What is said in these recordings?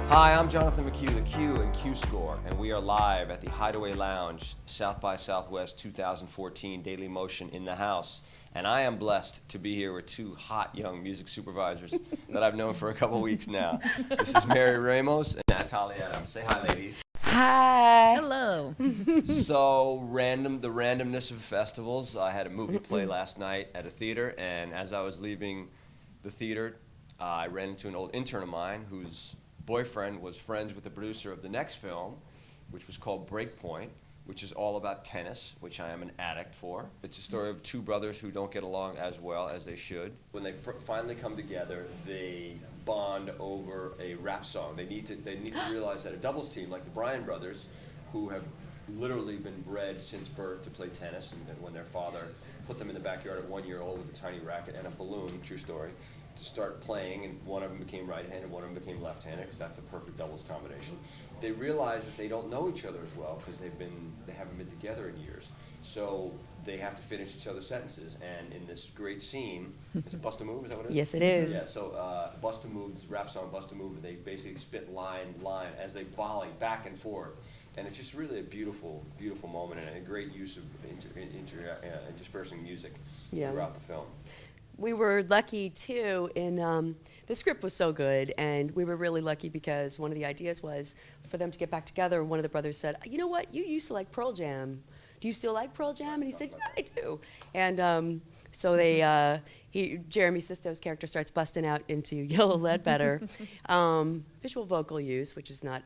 Hi, I'm Jonathan McHugh, the Q and Q Score, and we are live at the Hideaway Lounge, South by Southwest 2014, Daily Motion in the house. And I am blessed to be here with two hot young music supervisors that I've known for a couple weeks now. This is Mary Ramos and that's Holly Adams. Say hi, ladies. Hi. Hello. So, the randomness of festivals. I had a movie play last night at a theater, and as I was leaving the theater, I ran into an old intern of mine whose boyfriend was friends with the producer of the next film, which was called Breakpoint, which is all about tennis, which I am an addict for. It's a story of two brothers who don't get along as well as they should. When they finally come together, they bond over a rap song. They need to realize that a doubles team, like the Bryan brothers, who have literally been bred since birth to play tennis, and when their father put them in the backyard at 1 year old with a tiny racket and a balloon, true story, to start playing, and one of them became right-handed, one of them became left-handed, because that's the perfect doubles combination. They realize that they don't know each other as well because they haven't been together in years. So they have to finish each other's sentences. And in this great scene, is it Bust a Move? Is that what it is? Yes, it is. Yeah. So Bust a Move, this rap song, Bust a Move, and they basically spit line as they volley back and forth. And it's just really a beautiful, beautiful moment and a great use of interspersing music throughout the film. We were lucky too in the script was so good, and we were really lucky because one of the ideas was for them to get back together. One of the brothers said, "You know what? You used to like Pearl Jam. Do you still like Pearl Jam?" And he said, "Yeah, I do." And so Jeremy Sisto's character starts busting out into Yellow Ledbetter, visual vocal use, which is not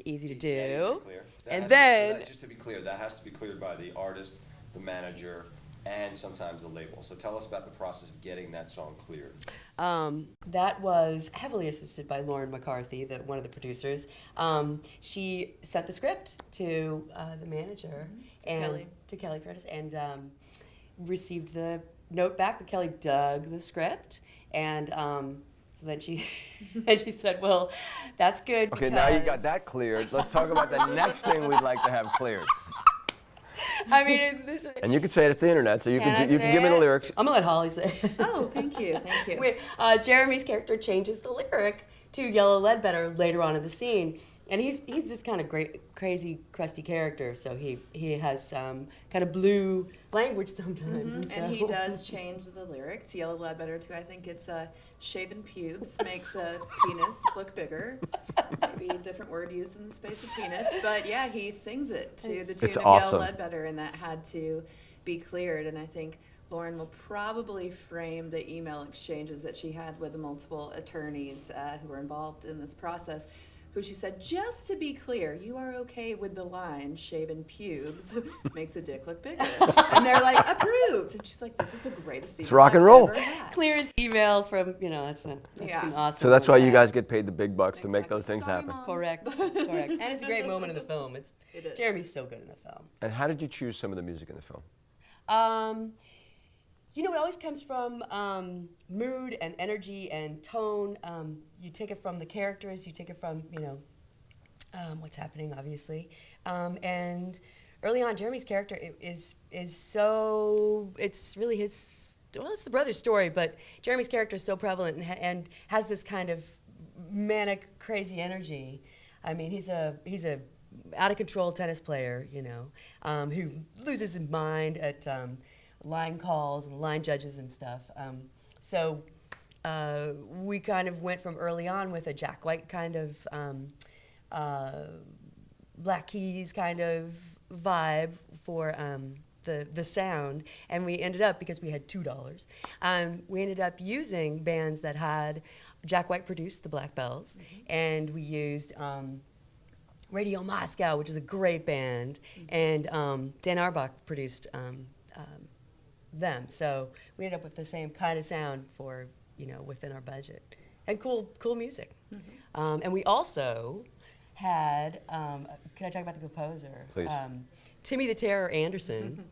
easy to do. Just to be clear, that has to be cleared by the artist, the manager, and sometimes the label. So tell us about the process of getting that song cleared. That was heavily assisted by Lauren McCarthy, one of the producers. She sent the script to the manager to Kelly Curtis, and received the note back that Kelly dug the script, and so then she said, "Well, that's good." Okay, now you got that cleared. Let's talk about the next thing we'd like to have cleared. I mean, and you can say it, it's the internet, so you can give me the lyrics. I'm gonna let Holly say it. Oh, thank you. Jeremy's character changes the lyric to Yellow Ledbetter later on in the scene, and he's this kind of crazy, crusty character. So he has kind of blue language sometimes, and he does change the lyric to Yellow Ledbetter to, I think it's shaven pubes makes a penis look bigger. Maybe a different word used in the space of penis, but yeah, he sings it to the tune of Yellow Ledbetter, and that had to be cleared. And I think Lauren will probably frame the email exchanges that she had with the multiple attorneys who were involved in this process, who she said, just to be clear, you are okay with the line, shaven pubes makes a dick look bigger. And they're like, approved. And she's like, this is the greatest email it's rock and roll. I've ever had. Clearance email from, that's been awesome. So that's why you guys get paid the big bucks to make those things happen. Correct. And it's a great moment in the film. It is. Jeremy's so good in the film. And how did you choose some of the music in the film? It always comes from mood and energy and tone. You take it from the characters, you take it from, what's happening, obviously. And early on, Jeremy's character is so, it's really it's the brother's story, but Jeremy's character is so prevalent and has this kind of manic, crazy energy. I mean, he's a out-of-control tennis player, who loses his mind at line calls and line judges and stuff. So we kind of went from early on with a Jack White kind of Black Keys kind of vibe for the sound, and we ended up, because we had $2, we ended up using bands that had Jack White produced the Black Bells, and we used Radio Moscow, which is a great band, and Dan Arbach produced them. So we ended up with the same kind of sound for, within our budget. And cool music. And we also had, can I talk about the composer? Please. Timmy the Terror Anderson,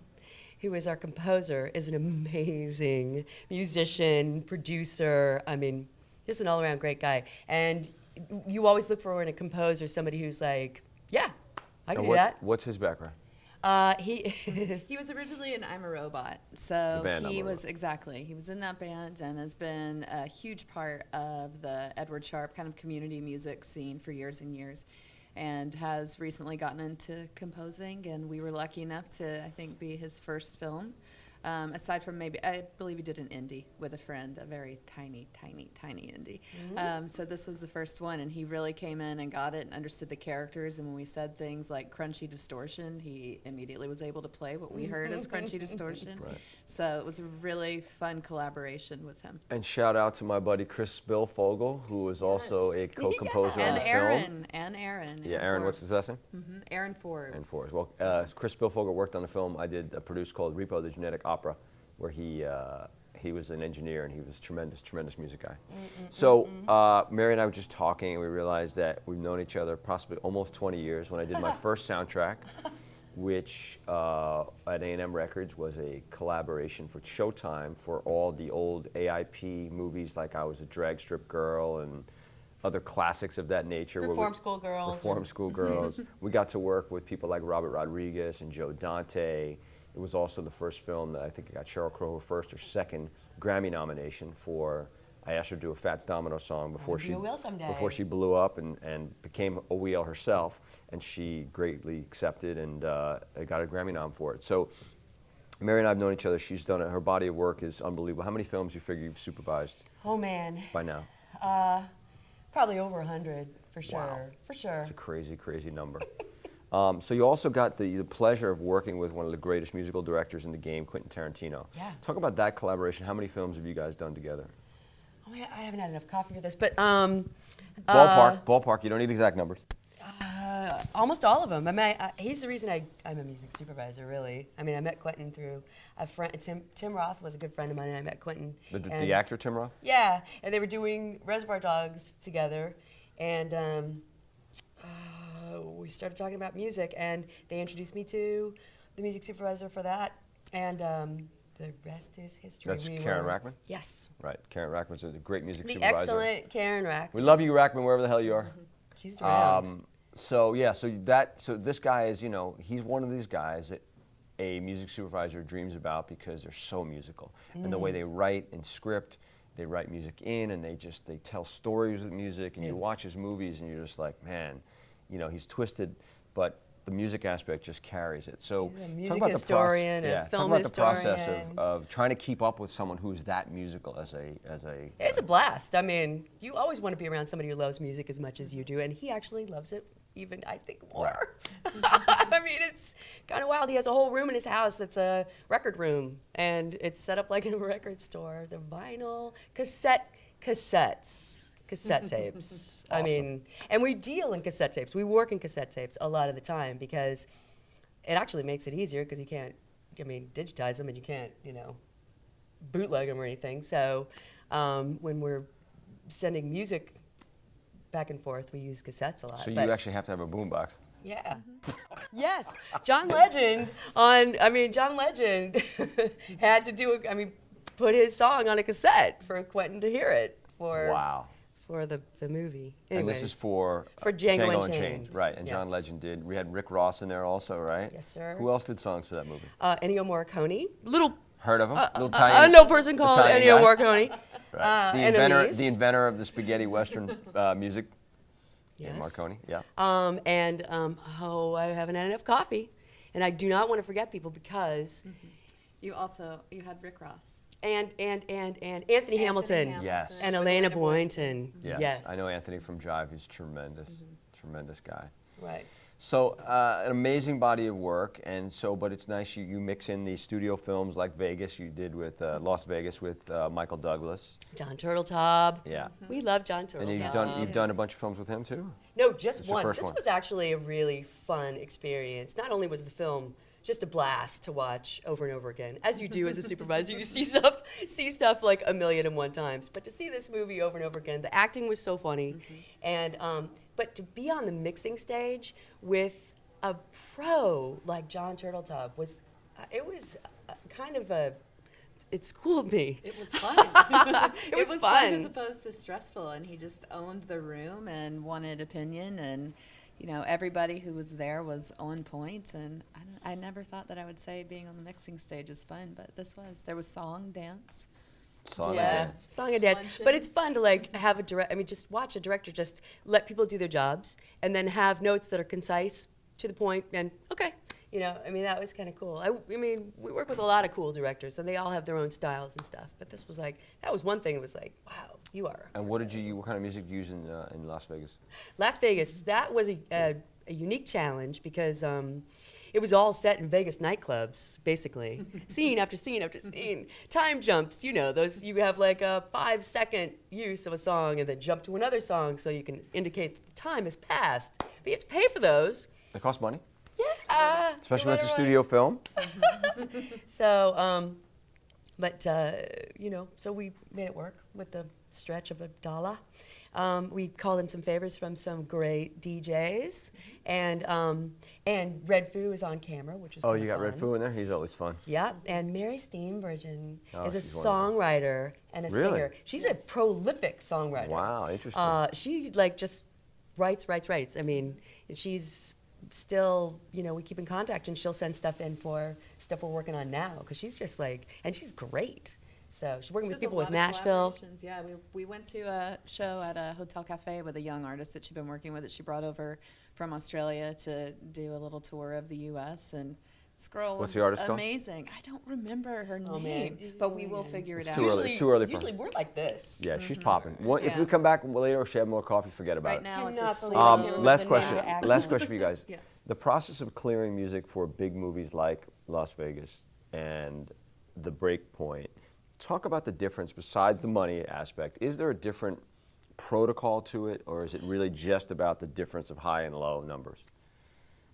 who is our composer, is an amazing musician, producer. I mean, just an all-around great guy. And you always look for in a composer somebody who's like, yeah, I can do that. What's his background? He is. He was originally in I'm a Robot, so The band I'm he a was Robot. exactly. He was in that band and has been a huge part of the Edward Sharpe kind of community music scene for years and years, and has recently gotten into composing. And we were lucky enough to, I think, be his first film. Aside from maybe, I believe he did an indie with a friend, a very tiny, tiny, tiny indie. So this was the first one, and he really came in and got it and understood the characters. And when we said things like crunchy distortion, he immediately was able to play what we heard as crunchy distortion. Right. So it was a really fun collaboration with him. And shout out to my buddy Chris Bill Fogel, who is also a co-composer on And the film. Aaron. Yeah, Aaron, what's his last name? Aaron Forbes. And Forbes. Well, Chris Bill Fogel worked on the film I did produce called Repo, the Genetic Opera, where he was an engineer and he was a tremendous music guy. So Mary and I were just talking and we realized that we've known each other possibly almost 20 years. When I did my first soundtrack, which at A&M Records was a collaboration for Showtime for all the old AIP movies, like I Was a Drag Strip Girl and other classics of that nature. Reform School Girls. Reform School Girls. We got to work with people like Robert Rodriguez and Joe Dante. It was also the first film that I think got Sheryl Crow her first or second Grammy nomination for. I asked her to do a Fats Domino song before You will someday. before she blew up and became a wheel herself, and she greatly accepted and got a Grammy nom for it. So Mary and I have known each other. She's done it. Her body of work is unbelievable. How many films you figure you've supervised Oh man, by now? probably over 100 for sure. Wow. For sure. It's a crazy number. So you also got the pleasure of working with one of the greatest musical directors in the game, Quentin Tarantino. Yeah. Talk about that collaboration. How many films have you guys done together? Oh, I haven't had enough coffee for this, but Ballpark. You don't need exact numbers. almost all of them. I mean, he's the reason I'm a music supervisor, really. I mean, I met Quentin through a friend. Tim Roth was a good friend of mine, and I met Quentin. The actor Tim Roth? Yeah, and they were doing Reservoir Dogs together, and we started talking about music, and they introduced me to the music supervisor for that, and the rest is history. That's Karen Rackman? Yes. Right. Karen Rackman's a great music The supervisor. excellent Karen Rackman. We love you, Rackman, wherever the hell you are. She's around. So this guy is, he's one of these guys that a music supervisor dreams about because they're so musical. And the way they write and script, they write music in and they tell stories with music, and you watch his movies and you're just like, man, he's twisted, but the music aspect just carries it. So He's a music talk about historian, a film talk about the process historian. of trying to keep up with someone who's that musical as a It's a blast. I mean, you always want to be around somebody who loves music as much as you do, and he actually loves it even, I think, more. I mean, it's kind of wild. He has a whole room in his house that's a record room, and it's set up like a record store. The vinyl, cassette tapes. I mean, and we deal in cassette tapes. We work in cassette tapes a lot of the time because it actually makes it easier because you can't, digitize them and you can't, bootleg them or anything. So when we're sending music back and forth, we use cassettes a lot. So you But actually have to have a boombox. yeah. Yes. John Legend had to put his song on a cassette for Quentin to hear it Wow. for the movie. And Anyways, this is for Django Unchained. Right, and John Yes. Legend did. We had Rick Ross in there also, right? Yes, sir. Who else did songs for that movie? Ennio Morricone. Little Heard of him? Little unknown person called Italian Ennio guy? Morricone. Right. Enemies. The inventor of the spaghetti western music. Yes. Marconi, yeah. I haven't had enough coffee, and I do not want to forget people because You had Rick Ross. and Anthony Hamilton Yes. and with Elena Boynton. Yes. Yes. I know Anthony from Jive. He's tremendous. Tremendous guy. Right. So an amazing body of work, but it's nice you mix in these studio films like Vegas. You did with Las Vegas with Michael Douglas. John Turteltaub. Yeah. We love John Turteltaub. And you've done a bunch of films with him too. No, just It's your one. first This one. was actually a really fun experience. Not only was the film just a blast to watch over and over again, as you do as a supervisor, you see stuff like 1,000,001 times. But to see this movie over and over again, the acting was so funny, and but to be on the mixing stage with a pro like John Turteltaub it schooled me. It was fun. It was fun fun. as opposed to stressful, and he just owned the room and wanted opinion, and you know, everybody who was there was on point, and I never thought that I would say being on the mixing stage is fun, but this was. There was song, dance. Song and Yeah, dance. song and dance. Luncheons. But it's fun to like have just watch a director just let people do their jobs and then have notes that are concise, to the point, and okay. You know, I mean, that was kind of cool. I mean, we work with a lot of cool directors, and they all have their own styles and stuff. But this was like, that was one thing. It was like, wow, you are. And what kind of music did you use in Las Vegas? Las Vegas, that was a unique challenge because it was all set in Vegas nightclubs, basically. Scene after scene after scene. Time jumps, you know, those, you have like a 5-second use of a song and then jump to another song so you can indicate that the time has passed. But you have to pay for those. They cost money, Yeah. especially when it's a studio film. So, you know, so we made it work with the stretch of $1. We called in some favors from some great DJs, and Red Foo is on camera, which is Oh, kinda you got Red fun. Foo in there? He's always fun. Yeah, and Mary Steenburgen Oh, is a she's wonderful. songwriter and a Really? singer. She's a prolific songwriter. Wow, interesting. She like just writes. I mean, she's still, you know, we keep in contact, and she'll send stuff in for stuff we're working on now, because she's just like, and she's great. So she's working with Just a people with lot of Nashville. collaborations. Yeah, we went to a show at a hotel cafe with a young artist that she'd been working with, that she brought over from Australia to do a little tour of the U.S. And this girl What's was the artist called? amazing. I don't remember her Oh, name, man. but we will figure it It's out. too early. Too early for Usually we're like this. Yeah, she's popping. If Yeah. we come back later or she have more coffee, forget about Right it. now, it's Cannot a believe slow. I can't remember Last the question. name of the actor. Last question for you guys. Yes. The process of clearing music for big movies like Las Vegas and the Breakpoint. Talk about the difference besides the money aspect. Is there a different protocol to it, or is it really just about the difference of high and low numbers?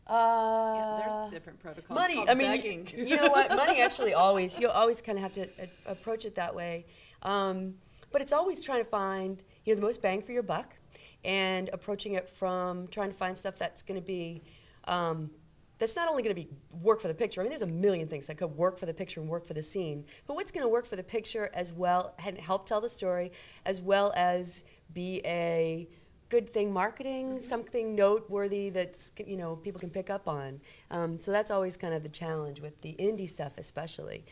Yeah, there's different protocols. Money, called I mean, begging. you know what? Money actually always, you always kind of have to approach it that way. But it's always trying to find, you know, the most bang for your buck, and approaching it from trying to find stuff that's going to be, that's not only going to be work for the picture. I mean, there's a million things that could work for the picture and work for the scene. But what's going to work for the picture as well, and help tell the story, as well as be a good thing marketing, something noteworthy that's, you know, people can pick up on. So that's always kind of the challenge with the indie stuff, especially.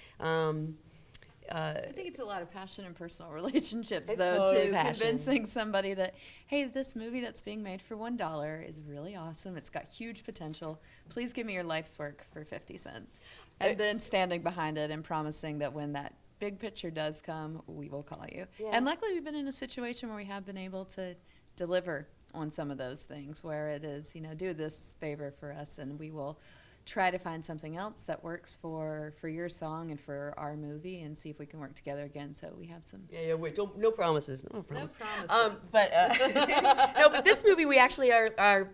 I think it's a lot of passion and personal relationships, It's though, totally to passion. convincing somebody that, hey, this movie that's being made for $1 is really awesome. It's got huge potential. Please give me your life's work for 50 cents. And then standing behind it and promising that when that big picture does come, we will call you. Yeah. And luckily, we've been in a situation where we have been able to deliver on some of those things, where it is, you know, do this favor for us, and we will try to find something else that works for your song and for our movie, and see if we can work together again. So we have some. Yeah, wait, no promises. No promises. promises. No, but this movie, we actually are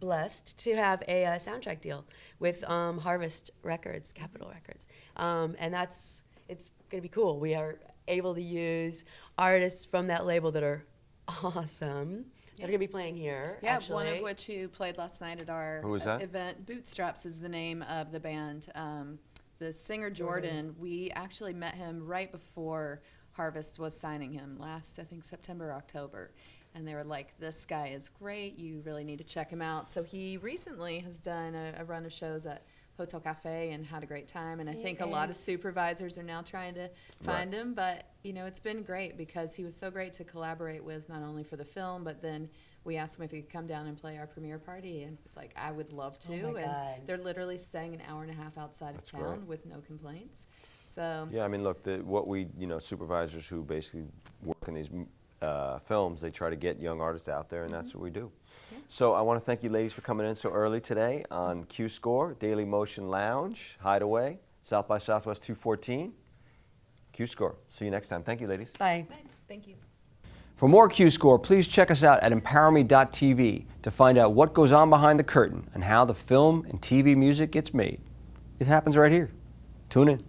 blessed to have a soundtrack deal with Harvest Records, Capitol Records, and it's going to be cool. We are able to use artists from that label that are awesome. That are going to be playing here. Yeah, actually. one of which who played last night at our Who was that? event. Bootstraps is the name of the band. The singer Jordan, we actually met him right before Harvest was signing him last, I think, September, October. And they were like, this guy is great. You really need to check him out. So he recently has done a run of shows at Hotel Cafe and had a great time. And I think a lot of supervisors are now trying to find him. But, you know, it's been great because he was so great to collaborate with, not only for the film, but then we asked him if he could come down and play our premiere party. And it's like, I would love to. Oh my and God. they're literally staying an hour and a half outside That's of town great. with no complaints. So Yeah, I mean, look, supervisors who basically work in these films, they try to get young artists out there, and that's what we do. Yeah. So I want to thank you ladies for coming in so early today on Q Score, Daily Motion Lounge, Hideaway, South by Southwest 214. Q Score. See you next time. Thank you, ladies. Bye. thank you. For more Q Score, please check us out at emPOWERme.tv to find out what goes on behind the curtain and how the film and TV music gets made. It happens right here. Tune in.